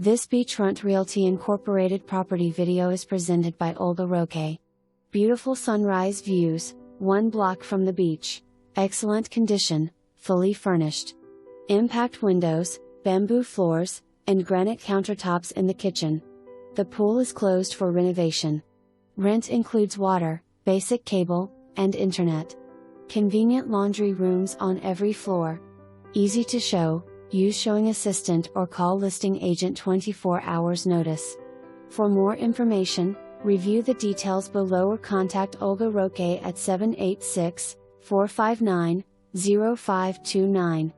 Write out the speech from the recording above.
This Beachfront Realty Incorporated property video is presented by Olga Roque. Beautiful sunrise views, 1 block from the beach. Excellent condition, fully furnished. Impact windows, bamboo floors, and granite countertops in the kitchen. The pool is closed for renovation. Rent includes water, basic cable, and internet. Convenient laundry rooms on every floor. Easy to show. Use showing assistant or call listing agent 24 hours notice. For more information, review the details below or contact Olga Roque at 786-459-0529.